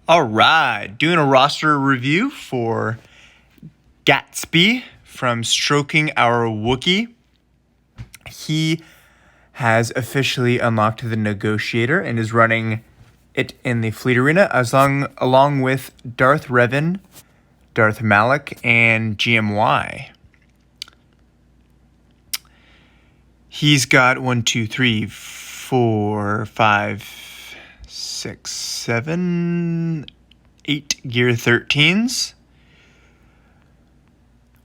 All right, doing a roster review for Gatsby from Stroking Our Wookiee. He has officially unlocked the Negotiator and is running it in the Fleet Arena along with Darth Revan, Darth Malak, and GMY. He's got 1, 2, 3, 4, 5, 6, 7, 8 Gear 13s,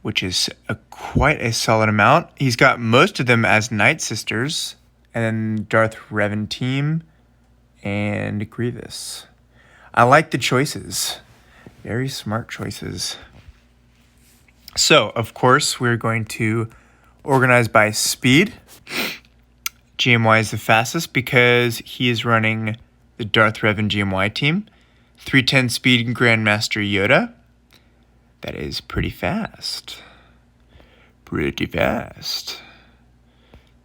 which is quite a solid amount. He's got most of them as Night Sisters, and then Darth Revan team, and Grievous. I like the choices. Very smart choices. So, of course, we're going to organize by speed. GMY is the fastest because he is running the Darth Revan GMY team. 310 speed Grandmaster Yoda. That is pretty fast. Pretty fast.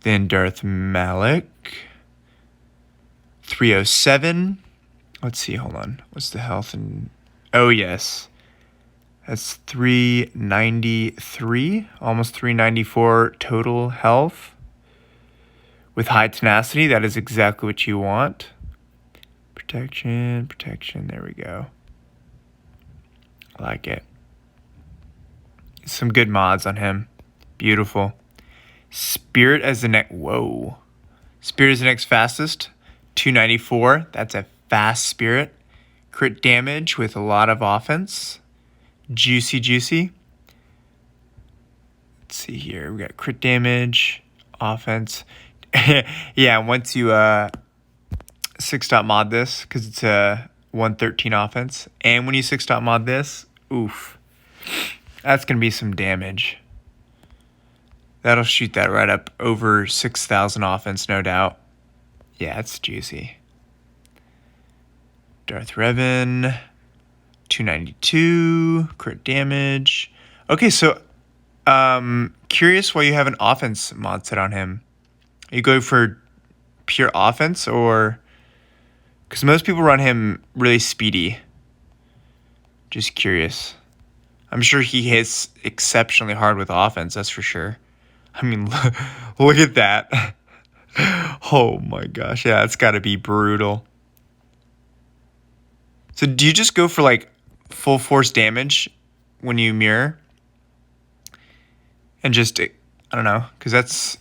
Then Darth Malak. 307. Let's see, hold on. What's the health? Oh, yes. That's 393. Almost 394 total health. With high tenacity, that is exactly what you want. Protection. There we go. I like it. Some good mods on him. Beautiful. Spirit as the next. Whoa. Spirit is the next fastest. 294. That's a fast Spirit. Crit damage with a lot of offense. Juicy. Let's see here. We got crit damage, offense. Yeah, once you 6-dot mod this, because it's a 113 offense, and when you 6-dot mod this, oof, that's going to be some damage. That'll shoot that right up over 6,000 offense, no doubt. Yeah, it's juicy. Darth Revan, 292, crit damage. Okay, so curious why you have an offense mod set on him. Are you going for pure offense, or because most people run him really speedy? Just curious. I'm sure he hits exceptionally hard with offense, that's for sure. I mean, look at that. Oh my gosh, yeah, it's got to be brutal. So do you just go for like full force damage when you mirror? And just, I don't know, because that's...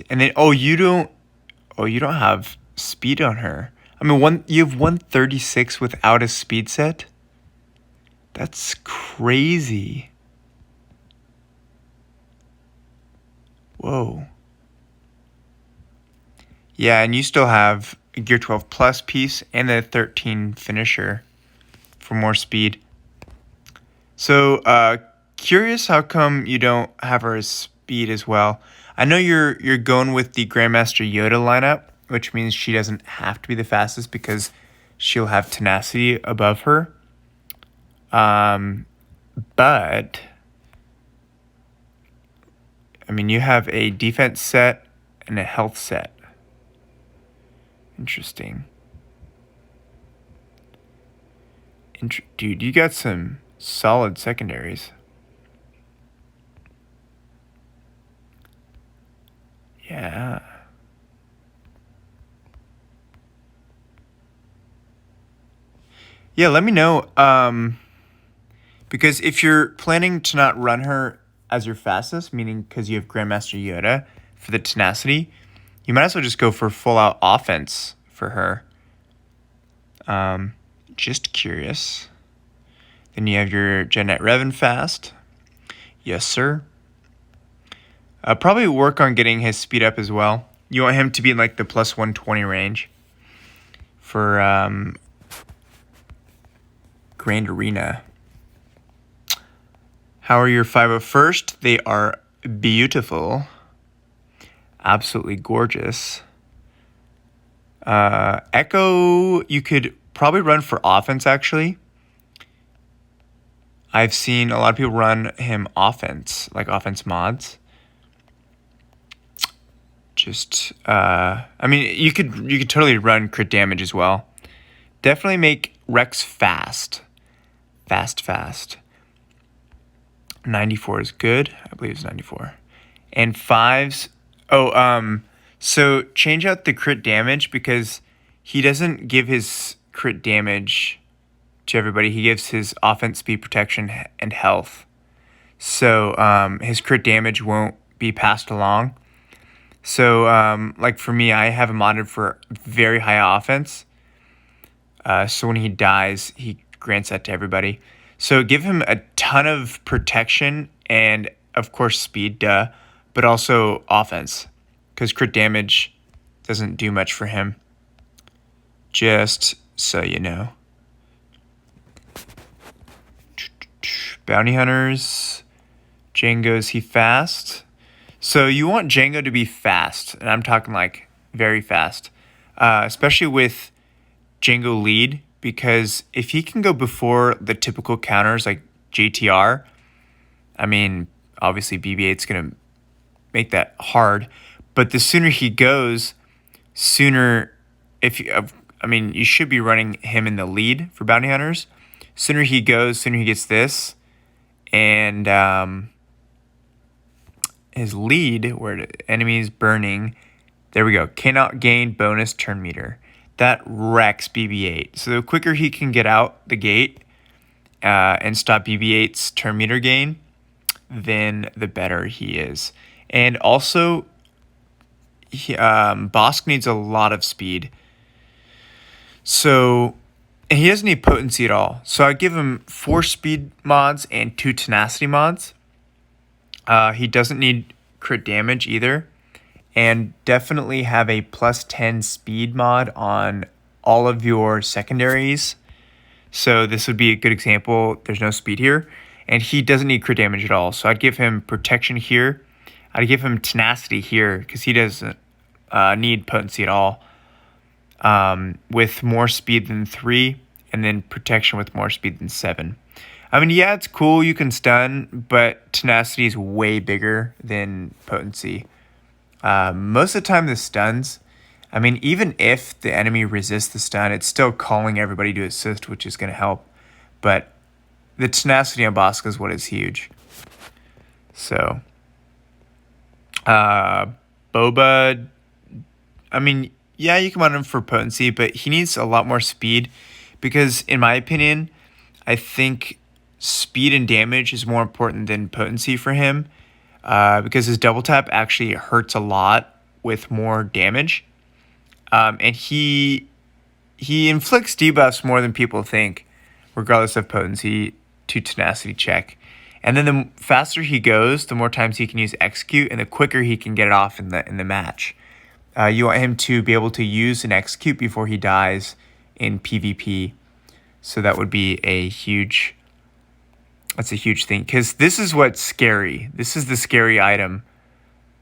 And then you don't have speed on her. I mean, you have 136 without a speed set. That's crazy. Whoa. Yeah, and you still have a Gear 12 Plus piece and the 13 finisher for more speed. So, curious how come you don't have her as speed as well. I know you're going with the Grandmaster Yoda lineup, which means she doesn't have to be the fastest because she'll have tenacity above her. But I mean, you have a defense set and a health set. Interesting. Dude, you got some solid secondaries. Yeah. Yeah, let me know. Because if you're planning to not run her as your fastest, meaning because you have Grandmaster Yoda for the tenacity, you might as well just go for full-out offense for her. Just curious. Then you have your Jedi Revan fast. Yes, sir. Probably work on getting his speed up as well. You want him to be in like the plus 120 range for Grand Arena. How are your 501st? They are beautiful. Absolutely gorgeous. Echo, you could probably run for offense, actually. I've seen a lot of people run him offense, like offense mods. I mean, you could totally run crit damage as well. Definitely make Rex fast. Fast. 94 is good. I believe it's 94. And 5s. So change out the crit damage because he doesn't give his crit damage to everybody. He gives his offense, speed, protection, and health. So his crit damage won't be passed along. So like for me, I have him modded for very high offense. So when he dies, he grants that to everybody. So give him a ton of protection and, of course, speed, but also offense. Because crit damage doesn't do much for him. Just so you know. Bounty Hunters. Django, is he fast? So you want Django to be fast. And I'm talking like very fast. Especially with Django lead, because if he can go before the typical counters like JTR, I mean, obviously BB-8's going to make that hard, but the sooner he goes, sooner, you should be running him in the lead for bounty hunters. Sooner he goes, sooner he gets this, and his lead, where the enemy is burning, there we go, cannot gain bonus turn meter. That wrecks BB-8. So the quicker he can get out the gate and stop BB-8's turn meter gain, then the better he is. And also, Bosk needs a lot of speed. So, and he doesn't need potency at all. So I give him 4 speed mods and 2 tenacity mods. He doesn't need crit damage either. And definitely have a plus 10 speed mod on all of your secondaries. So this would be a good example. There's no speed here. And he doesn't need crit damage at all. So I'd give him protection here. I'd give him tenacity here because he doesn't need potency at all. With more speed than 3. And then protection with more speed than 7. I mean, yeah, it's cool. You can stun. But tenacity is way bigger than potency. Most of the time the stuns, I mean, even if the enemy resists the stun, it's still calling everybody to assist, which is going to help. But the tenacity on Bosk is what is huge. So, Boba, I mean, yeah, you can run him for potency, but he needs a lot more speed because, in my opinion, I think speed and damage is more important than potency for him. Because his double tap actually hurts a lot with more damage. And he inflicts debuffs more than people think, regardless of potency to tenacity check. And then the faster he goes, the more times he can use execute, and the quicker he can get it off in the match. You want him to be able to use an execute before he dies in PvP. So that would be a huge thing, because this is what's scary. This is the scary item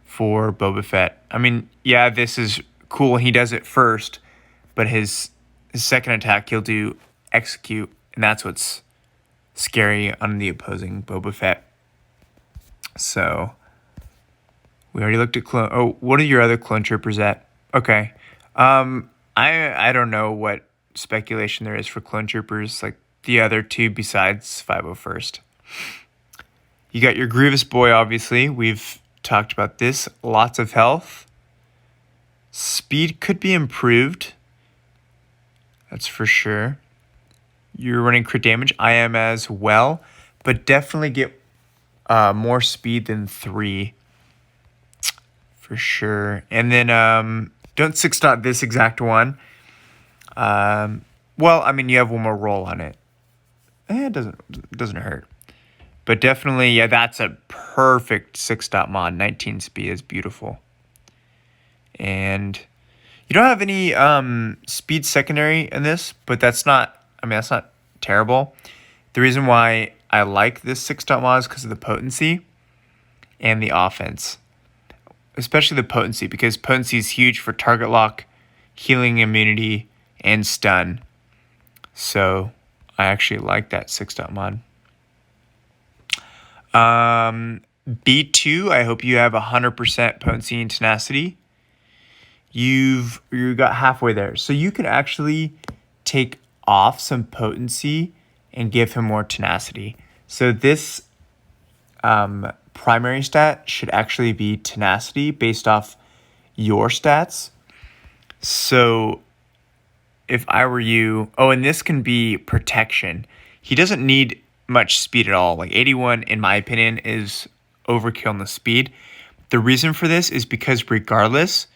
for Boba Fett. I mean, yeah, this is cool. He does it first, but his second attack, he'll do execute, and that's what's scary on the opposing Boba Fett. So, we already looked at clone. Oh, what are your other clone troopers at? Okay. I don't know what speculation there is for clone troopers, like the other two besides 501st. You got your Grievous Boy, obviously. We've talked about this. Lots of health. Speed could be improved. That's for sure. You're running crit damage. I am as well. But definitely get more speed than 3. For sure. And then don't 6-dot this exact one. Well, I mean, you have one more roll on it. It doesn't hurt. But definitely, yeah, that's a perfect 6-dot mod. 19 speed is beautiful. And you don't have any speed secondary in this, but that's not terrible. The reason why I like this 6-dot mod is because of the potency and the offense. Especially the potency, because potency is huge for target lock, healing immunity, and stun. So I actually like that 6-dot mod. B2, I hope you have 100% potency and tenacity. You got halfway there. So you can actually take off some potency and give him more tenacity. So this primary stat should actually be tenacity based off your stats. So if I were you, and this can be protection. He doesn't need much speed at all. Like 81, in my opinion, is overkill in the speed. The reason for this is because regardless,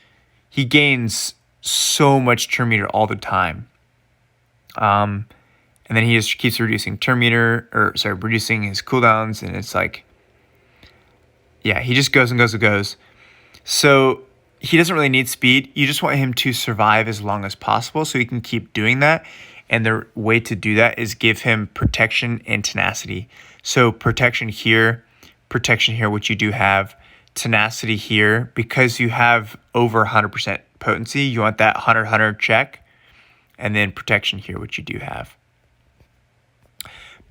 he gains so much turn meter all the time. And then he just keeps reducing reducing his cooldowns, and it's like, yeah, he just goes and goes and goes. So he doesn't really need speed. You just want him to survive as long as possible so he can keep doing that. And the way to do that is give him protection and tenacity. So protection here, which you do have, tenacity here. Because you have over 100% potency, you want that 100 check. And then protection here, which you do have.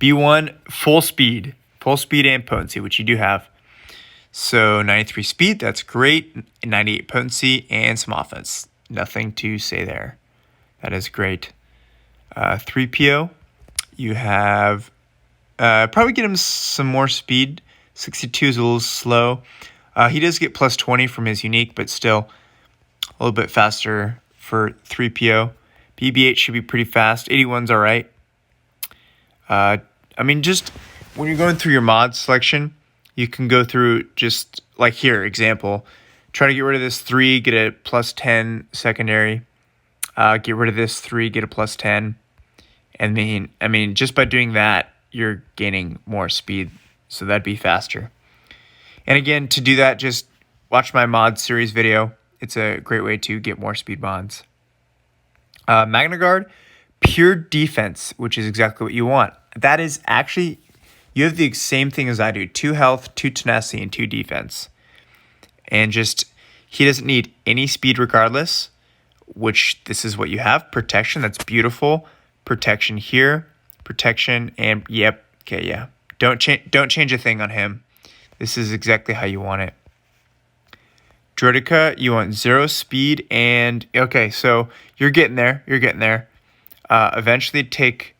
B1, full speed and potency, which you do have. So 93 speed, that's great. 98 potency and some offense. Nothing to say there. That is great. 3 PO, you have probably get him some more speed. 62 is a little slow. He does get plus 20 from his unique, but still a little bit faster for 3 PO. BB8 should be pretty fast. 81's all right. Just when you're going through your mod selection, you can go through just like here, example, try to get rid of this 3, get a plus 10 secondary. Get rid of this 3, get a plus 10. And just by doing that, you're gaining more speed. So that'd be faster. And again, to do that, just watch my mod series video. It's a great way to get more speed mods. Magna Guard, pure defense, which is exactly what you want. That is actually, you have the same thing as I do. 2 health, 2 tenacity, and 2 defense. And just, he doesn't need any speed regardless, which this is what you have. Protection, that's beautiful. Protection here, protection, and yep, okay, yeah. Don't change a thing on him. This is exactly how you want it. Droidica, you want 0 speed, and okay, so you're getting there. Eventually take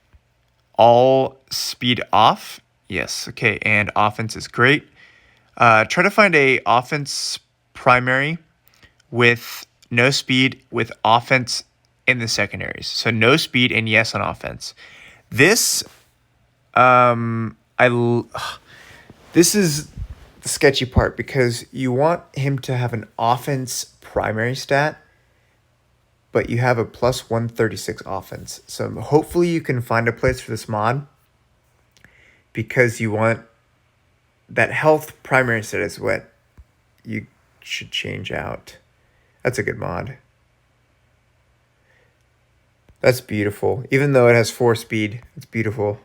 all speed off. Yes, okay, and offense is great. Try to find a offense primary with no speed with offense in the secondaries. So no speed and yes on offense. This, this is the sketchy part because you want him to have an offense primary stat, but you have a plus 136 offense. So hopefully you can find a place for this mod because you want that health primary stat is what you should change out. That's a good mod. That's beautiful. Even though it has 4 speed, it's beautiful.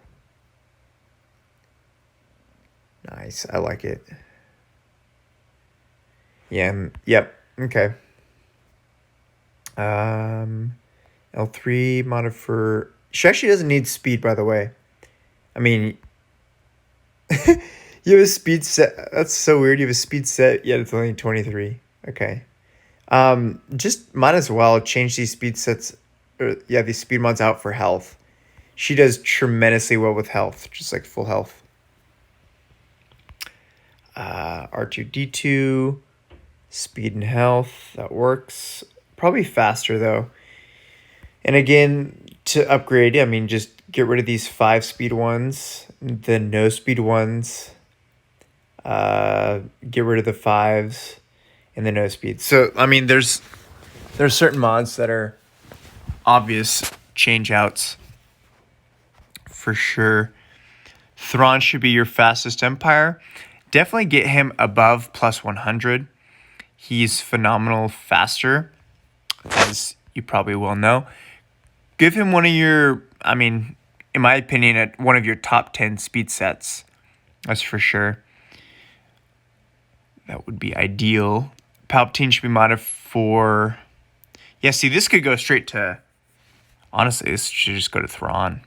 Nice. I like it. Yeah. Yep. Okay. L3 modded for... She actually doesn't need speed, by the way. I mean... You have a speed set. That's so weird. You have a speed set, yet it's only 23. Okay. Just might as well change these speed sets... these speed mods out for health. She does tremendously well with health, just like full health. R2-D2, speed and health, that works. Probably faster though. And again, to upgrade, just get rid of these 5 speed ones, the no speed ones. Get rid of the 5s and the no speed. So there's certain mods that are obvious change outs for sure. Thrawn should be your fastest Empire. Definitely get him above plus 100. He's phenomenal faster, as you probably will know. Give him one of your, in my opinion, at one of your top 10 speed sets. That's for sure. That would be ideal. Palpatine should be modded for... Yeah, see, this could go straight to... Honestly, this should just go to Thrawn.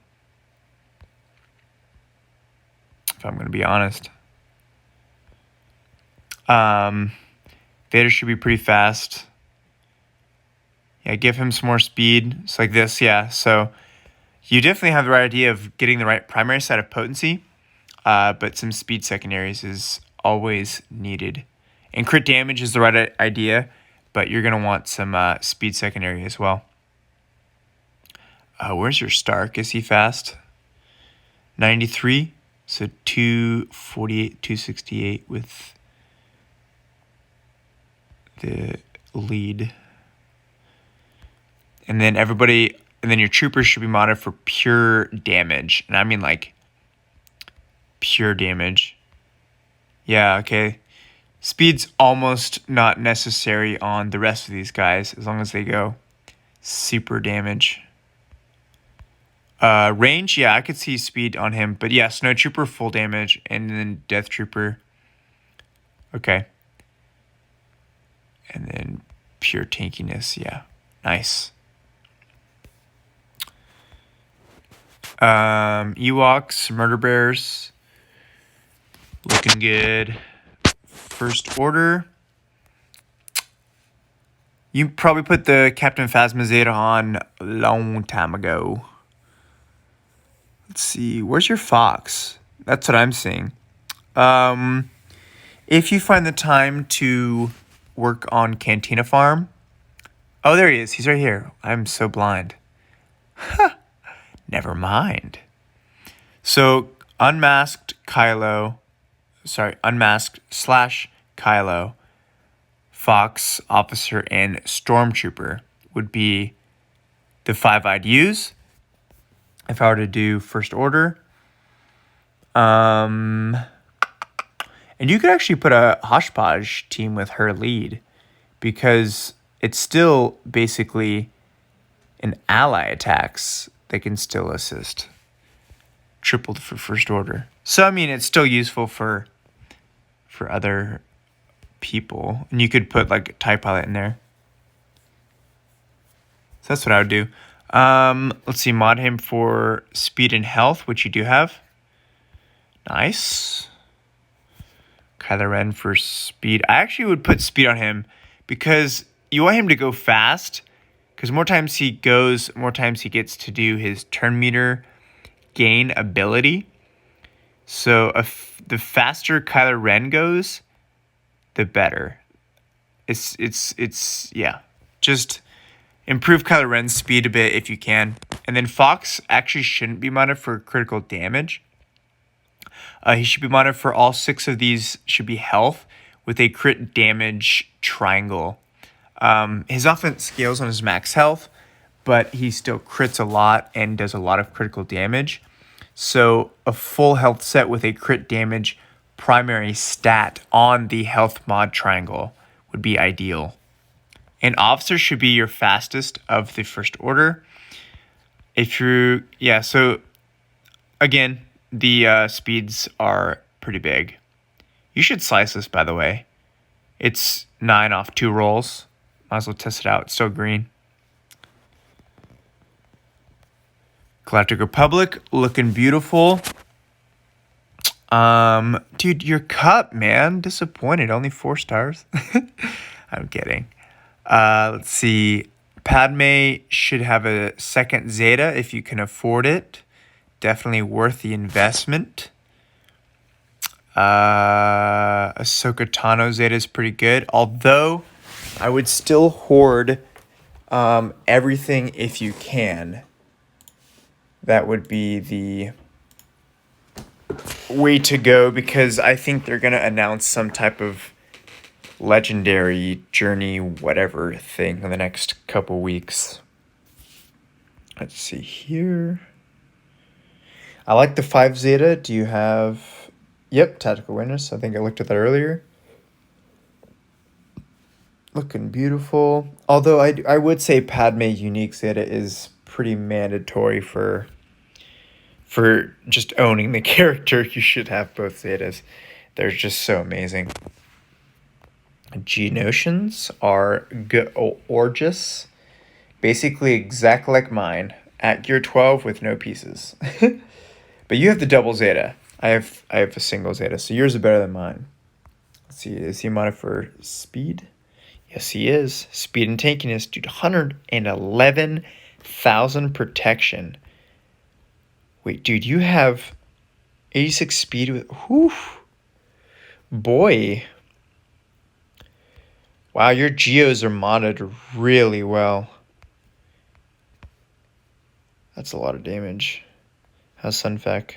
If I'm going to be honest. Vader should be pretty fast. Yeah, give him some more speed. It's like this, yeah. So You definitely have the right idea of getting the right primary side of potency, but some speed secondaries is always needed. And crit damage is the right idea, but you're going to want some speed secondary as well. Where's your Stark? Is he fast? 93, so 248, 268 with the lead. And then your troopers should be modded for pure damage. And I mean like pure damage. Yeah, okay. Speed's almost not necessary on the rest of these guys as long as they go super damage. Range, yeah, I could see speed on him. But yeah, Snow Trooper full damage and then Death Trooper. Okay. And then pure tankiness, yeah. Nice. Ewoks, Murder Bears, looking good. First Order. You probably put the Captain Phasma Zeta on a long time ago. Let's see, where's your Fox? That's what I'm seeing. If you find the time to work on Cantina Farm. Oh, there he is. He's right here. I'm so blind. Never mind. So, unmasked / Kylo, Fox, Officer, and Stormtrooper would be the 5 I'd use if I were to do First Order. And you could actually put a Hodgepodge team with her lead because it's still basically an ally attacks that can still assist. Tripled for First Order. So, I mean, it's still useful for other people. And you could put, like, TIE Pilot in there. So that's what I would do. Let's see, mod him for speed and health, which you do have. Nice. Kylo Ren for speed. I actually would put speed on him because you want him to go fast. Because more times he goes, more times he gets to do his turn meter gain ability. So the faster Kylo Ren goes, the better. It's yeah. Just improve Kylo Ren's speed a bit if you can. And then Fox actually shouldn't be modded for critical damage. He should be modded for all 6 of these should be health with a crit damage triangle. His offense scales on his max health, but he still crits a lot and does a lot of critical damage. So a full health set with a crit damage primary stat on the health mod triangle would be ideal. And Officer should be your fastest of the First Order. So again, the speeds are pretty big. You should slice this, by the way. It's 9 off 2 rolls. Might as well test it out. It's still green. Galactic Republic, looking beautiful. Dude, your cup, man. Disappointed. Only 4 stars. I'm kidding. Let's see. Padme should have a second Zeta if you can afford it. Definitely worth the investment. Ahsoka Tano Zeta is pretty good. Although, I would still hoard everything if you can. That would be the way to go because I think they're going to announce some type of legendary journey whatever thing in the next couple weeks. Let's see here. I like the 5 Zeta. Do you have... Yep, Tactical Awareness. I think I looked at that earlier. Looking beautiful. Although I would say Padme Unique Zeta is pretty mandatory for just owning the character. You should have both Zetas. They're just so amazing. G-Notions are gorgeous. Basically exact like mine. At gear 12 with no pieces. But you have the double Zeta. I have a single Zeta, so yours is better than mine. Let's see, is he modded for speed? Yes, he is. Speed and tankiness, dude, 111,000 protection. Wait, dude, you have 86 speed with... Whew. Boy. Wow, your geos are modded really well. That's a lot of damage. How's Sunfac?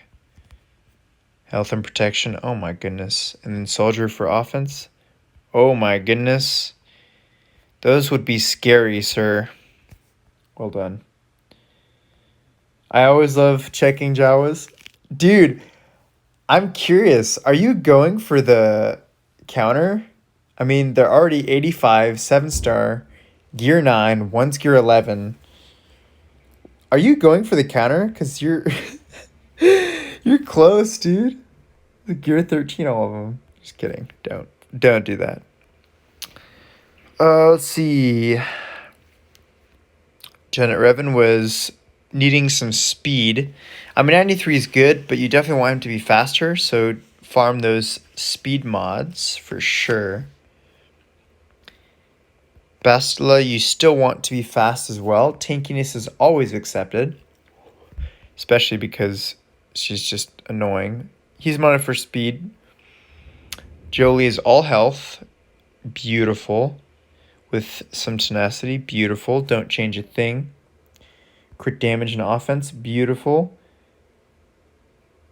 Health and protection. Oh my goodness. And then soldier for offense. Oh my goodness. Those would be scary, sir. Well done. I always love checking Jawas. Dude, I'm curious. Are you going for the counter? I mean, they're already 85, 7-star, gear 9, one's gear 11. Are you going for the counter? Because you're you're close, dude. The gear 13, all of them. Just kidding. Don't do that. Let's see. Janet Revan was needing some speed. I mean, 93 is good, but you definitely want him to be faster, so farm those speed mods for sure. Bastila, you still want to be fast as well. Tankiness is always accepted, especially because she's just annoying. He's modded for speed. Jolie is all health. Beautiful. With some tenacity. Beautiful. Don't change a thing. Crit damage and offense. Beautiful.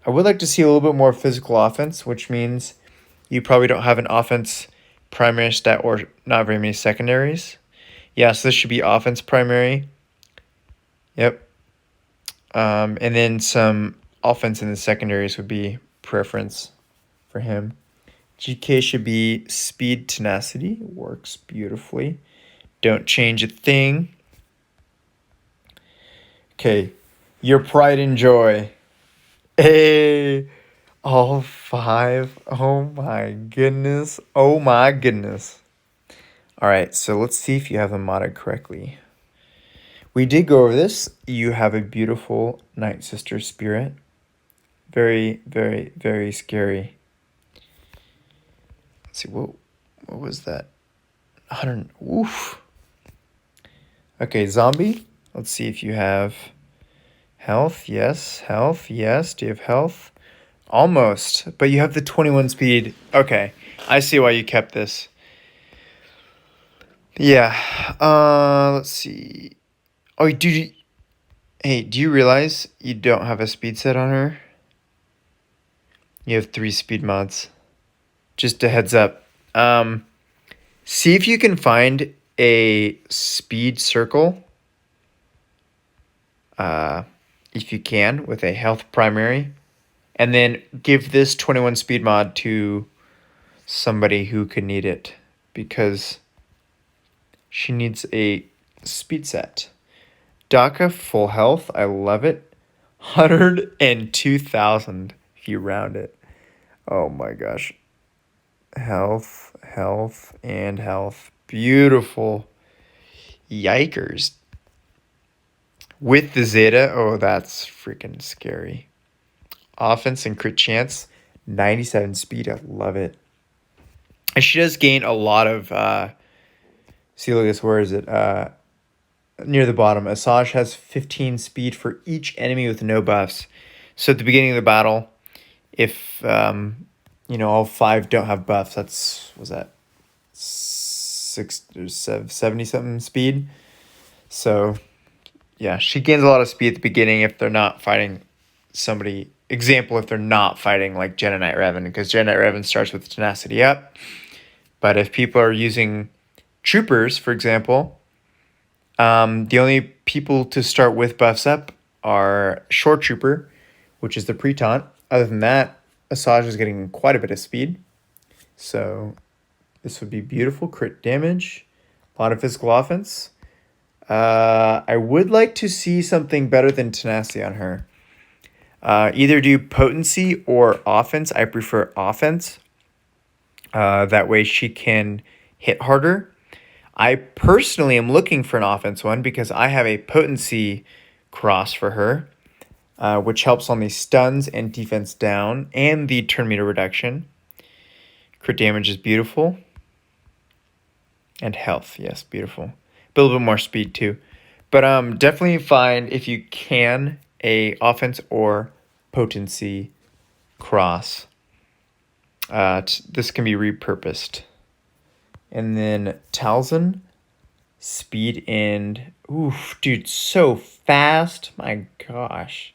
I would like to see a little bit more physical offense, which means you probably don't have an offense primary stat or not very many secondaries. Yeah, so this should be offense primary. Yep. And then some offense in the secondaries would be preference for him. GK should be speed tenacity. Works beautifully. Don't change a thing. Okay. Your pride and joy. Hey. All 5. Oh my goodness. Oh my goodness. All right, so let's see if you have them modded correctly. We did go over this. You have a beautiful Night Sister spirit. Very, very, very scary. Let's see, what was that? 100. Oof. Okay, zombie. Let's see if you have health. Yes, health. Yes. Do you have health? Almost, but you have the 21 speed. Okay, I see why you kept this. Yeah. Let's see. Oh, dude. Hey, do you realize you don't have a speed set on her? You have 3 speed mods. Just a heads up. See if you can find a speed circle. If you can, with a health primary. And then give this 21 speed mod to somebody who could need it. Because she needs a speed set. DACA full health. I love it. 102,000 if you round it. Oh my gosh. Health, health, and health. Beautiful. Yikers. With the Zeta, oh, that's freaking scary. Offense and crit chance. 97 speed. I love it. And she does gain a lot of... see, look at this. Where is it? Near the bottom. Asajj has 15 speed for each enemy with no buffs. So at the beginning of the battle, if... all 5 don't have buffs. Was that 70 something speed? So yeah, she gains a lot of speed at the beginning if they're not fighting somebody. Example, if they're not fighting like Jedi Knight Revan, because Jedi Knight Revan starts with tenacity up. But if people are using troopers, for example, the only people to start with buffs up are Shore Trooper, which is the pre-taunt. Other than that, Asajj is getting quite a bit of speed. So this would be beautiful. Crit damage. A lot of physical offense. I would like to see something better than tenacity on her. Either do potency or offense. I prefer offense. That way she can hit harder. I personally am looking for an offense one because I have a potency cross for her. Which helps on the stuns and defense down and the turn meter reduction. Crit damage is beautiful. And health, yes, beautiful. But a little bit more speed too. But definitely find, if you can, a offense or potency cross. This can be repurposed. And then Talzin, speed and oof, dude, so fast. My gosh.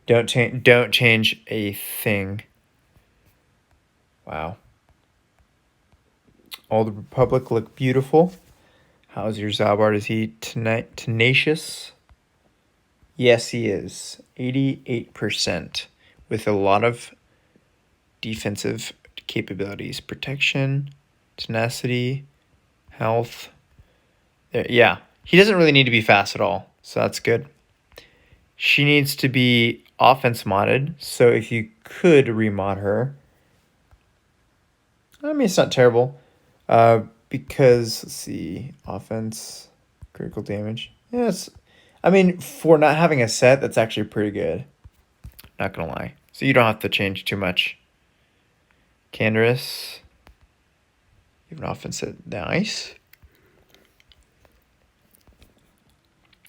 Don't change a thing. Wow. All the Republic look beautiful. How's your Zalbard? Is he tenacious? Yes, he is. 88% with a lot of defensive capabilities. Protection, tenacity, health. Yeah, he doesn't really need to be fast at all, so that's good. She needs to be offense modded, so if you could remod her. I mean, it's not terrible. Because, let's see, offense, critical damage. Yes. I mean, for not having a set, that's actually pretty good. Not gonna lie. So you don't have to change too much. Canderous. You have an offense set. Nice.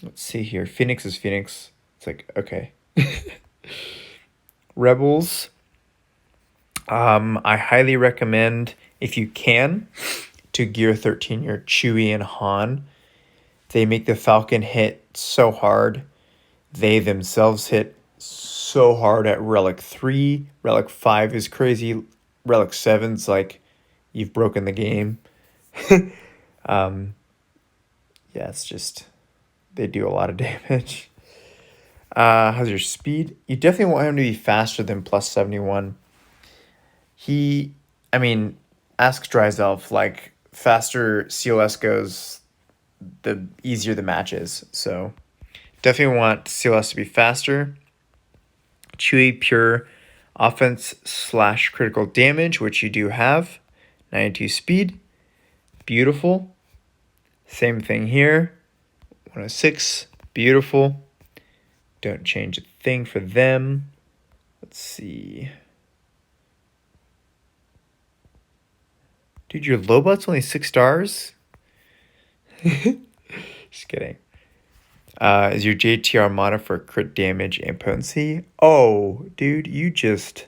Let's see here. Phoenix is Phoenix. It's like, okay. Rebels. I highly recommend, if you can, to gear 13 your Chewie and Han. They make the Falcon hit so hard. They themselves hit so hard at Relic 3. Relic 5 is crazy. Relic 7's like, you've broken the game. Yeah, it's just, they do a lot of damage. How's your speed? You definitely want him to be faster than plus 71. Ask Dryself, like, faster COS goes, the easier the match is. So definitely want COS to be faster. Chewy pure offense / critical damage, which you do have. 92 speed. Beautiful. Same thing here. 106. Beautiful. Don't change a thing for them. Let's see. Dude, your Lobot's only 6 stars? Just kidding. Is your JTR modded for crit damage and potency? Oh, dude, you just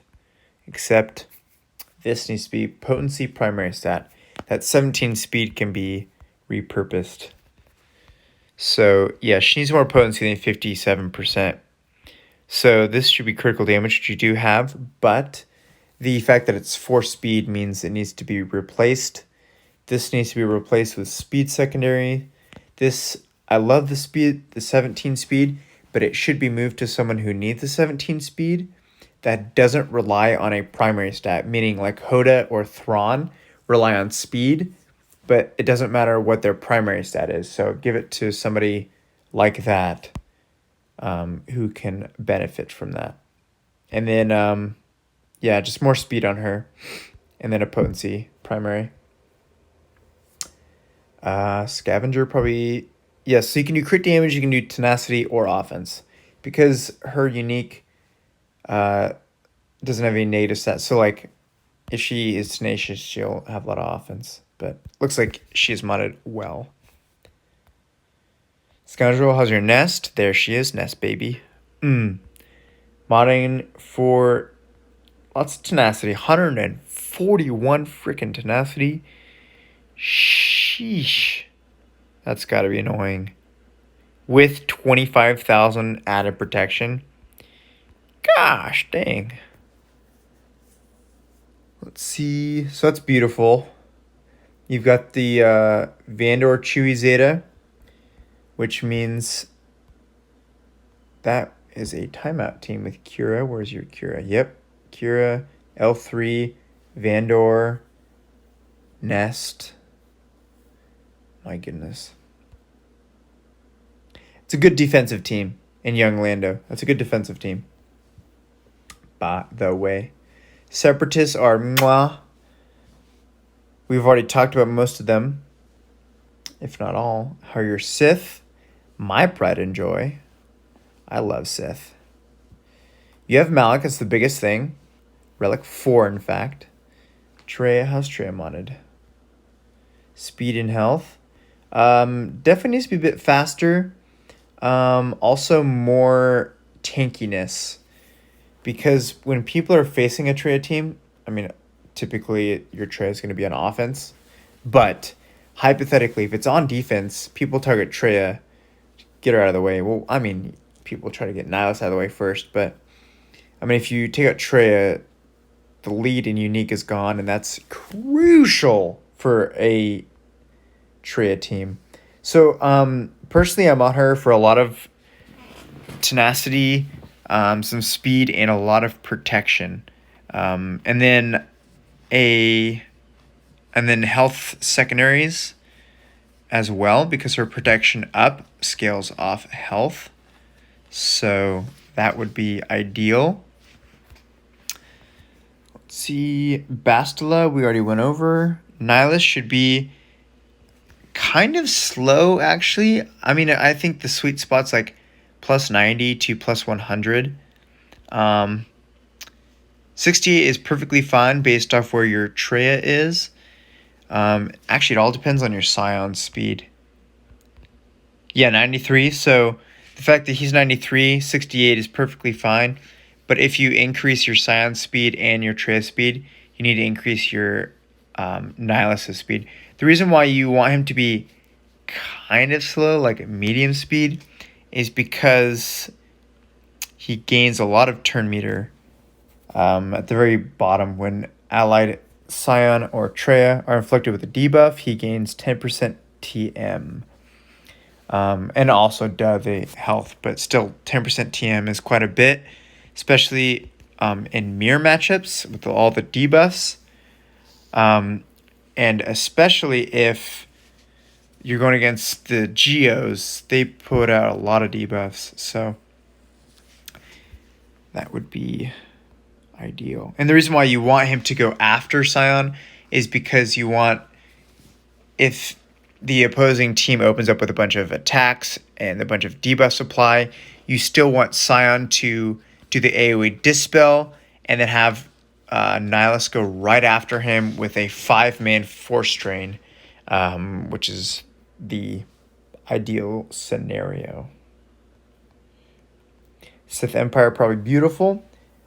accept. This needs to be potency primary stat. That 17 speed can be repurposed. So, yeah, she needs more potency than 57%. So this should be critical damage, which you do have, but the fact that it's 4 speed means it needs to be replaced. This needs to be replaced with speed secondary. This, I love the speed, the 17 speed, but it should be moved to someone who needs the 17 speed that doesn't rely on a primary stat, meaning like Hoda or Thrawn rely on speed, but it doesn't matter what their primary stat is. So give it to somebody like that who can benefit from that. And then, yeah, just more speed on her. And then a potency primary. Scavenger probably... Yes, so you can do crit damage, you can do tenacity or offense. Because her unique doesn't have any negative stats. So, like, if she is tenacious, she'll have a lot of offense. But looks like she's modded well. Scoundrel, how's your nest? There she is, nest baby. Modding for lots of tenacity. 141 freaking tenacity. Sheesh. That's got to be annoying. With 25,000 added protection. Gosh, dang. Let's see. So that's beautiful. You've got the Vandor Chewy Zeta, which means that is a timeout team with Kira. Where's your Kira? Yep. Kira, L3, Vandor, Nest. My goodness. It's a good defensive team in Young Lando. That's a good defensive team. By the way. Separatists are mwah. We've already talked about most of them, if not all. How are your Sith? My pride and joy. I love Sith. You have Malak, that's the biggest thing. Relic 4, in fact. Trey, how's Trey modded? Speed and health. Definitely needs to be a bit faster. Also more tankiness because when people are facing a Treya team, I mean, typically your Treya is going to be on offense, but hypothetically, if it's on defense, people target Treya, get her out of the way. Well, I mean, people try to get Nihilus out of the way first, but I mean, if you take out Treya, the lead in unique is gone, and that's crucial for a Treya team. So, personally, I'm on her for a lot of tenacity, some speed, and a lot of protection, and then a and then health secondaries as well because her protection up scales off health, so that would be ideal. Let's see, Bastila we already went over. Nihilus should be kind of slow, actually. I mean, I think the sweet spot's like plus 90 to plus 100. 68 is perfectly fine based off where your Treya is. Actually, it all depends on your Scion speed. Yeah, 93. So the fact that he's 93, 68 is perfectly fine. But if you increase your Scion speed and your Treya speed, you need to increase your Nihilus' speed. The reason why you want him to be kind of slow, like medium speed, is because he gains a lot of turn meter at the very bottom. When allied Scion or Treya are inflicted with a debuff, he gains 10% TM. And also the health, but still 10% TM is quite a bit, especially in mirror matchups with all the debuffs. And especially if you're going against the Geos, they put out a lot of debuffs, so that would be ideal. And the reason why you want him to go after Scion is because you want, if the opposing team opens up with a bunch of attacks and a bunch of debuff supply, you still want Scion to do the AoE Dispel and then have Nihilus go right after him with a 5-man Force Drain, which is the ideal scenario. Sith Empire, probably beautiful.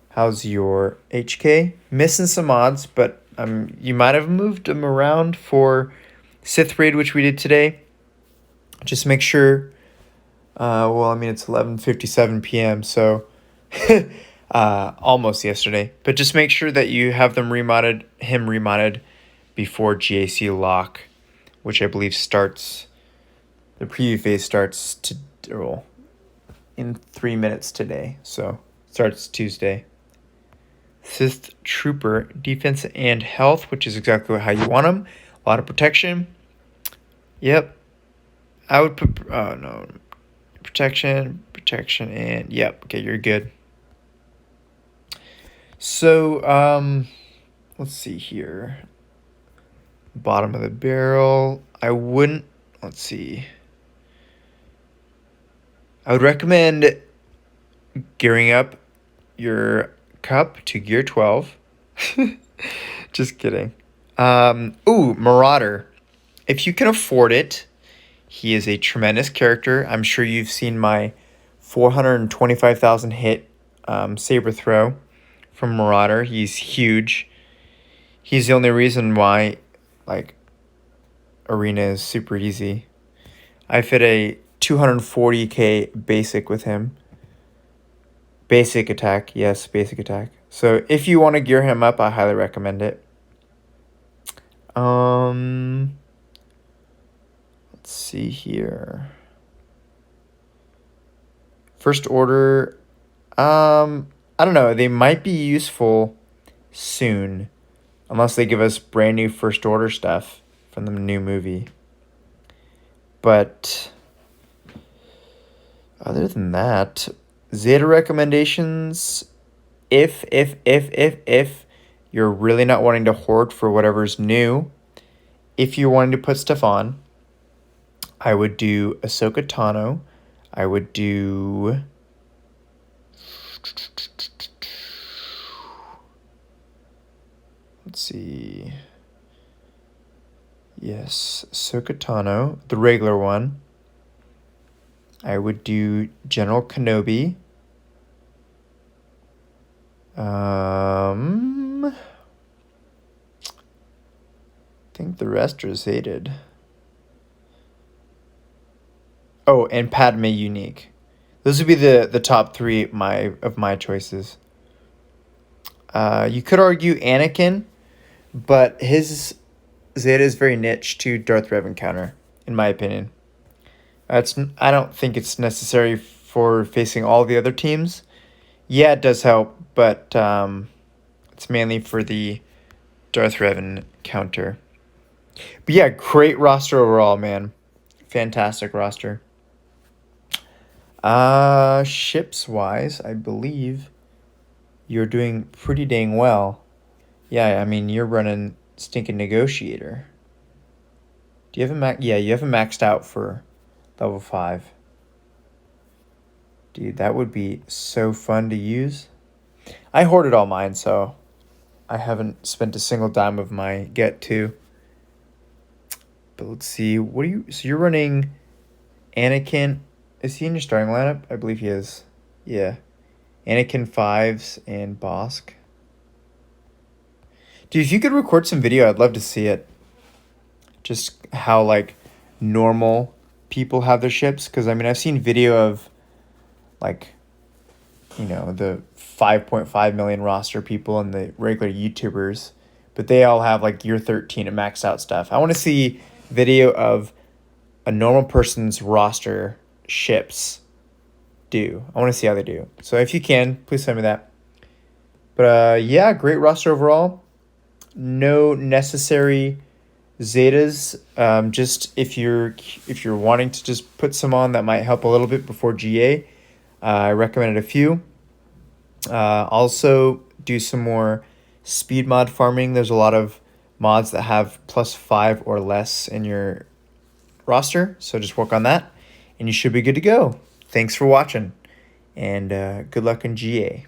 How's your HK? Missing some odds, but you might have moved them around for Sith Raid, which we did today. Just make sure, well, I mean, it's 11:57 p.m., so almost yesterday. But just make sure that you have them remodded before GAC lock, which I believe starts, the preview phase starts in 3 minutes today. So starts Tuesday. Sith Trooper, defense and health, which is exactly how you want them. A lot of protection. Yep. I would put, oh no, protection, and yep. Okay, you're good. So, let's see here. Bottom of the barrel. I wouldn't, let's see. I would recommend gearing up your cup to gear 12. Just kidding. Marauder. If you can afford it, he is a tremendous character. I'm sure you've seen my 425,000 hit saber throw from Marauder. He's huge. He's the only reason why, like, Arena is super easy. I fit a 240k basic with him. Basic attack, yes, basic attack. So if you want to gear him up, I highly recommend it. Let's see here. First order, I don't know. They might be useful soon, unless they give us brand new first order stuff from the new movie. But other than that, Zeta recommendations, if you're really not wanting to hoard for whatever's new, if you're wanting to put stuff on, I would do Ahsoka Tano. I would do... Let's see. Yes, Ahsoka Tano, the regular one. I would do General Kenobi. I think the rest are Zated. Oh, and Padme Unique. Those would be the top three of my choices. You could argue Anakin, but his Zeta is very niche to Darth Revan counter, in my opinion. I don't think it's necessary for facing all the other teams. Yeah, it does help, but it's mainly for the Darth Revan counter. But yeah, great roster overall, man. Fantastic roster. Ships wise, I believe you're doing pretty dang well. Yeah, I mean you're running stinking negotiator. Do you have a max? Yeah, you have a maxed out for level 5. Dude, that would be so fun to use. I hoarded all mine, so I haven't spent a single dime of my get to. But let's see. So you're running Anakin. Is he in your starting lineup? I believe he is. Yeah. Anakin 5s and Bosk. Dude, if you could record some video, I'd love to see it. Just how, like, normal people have their ships. Because, I mean, I've seen video of, like, you know, the 5.5 million roster people and the regular YouTubers. But they all have, like, year 13 and maxed out stuff. I want to see video of a normal person's roster ships do. I want to see how they do. So if you can, please send me that. But yeah, great roster overall. No necessary Zetas. Just if you're wanting to just put some on that might help a little bit before GA, I recommended a few. Also do some more speed mod farming. There's a lot of mods that have +5 or less in your roster, so just work on that and you should be good to go. Thanks for watching, and good luck in GA.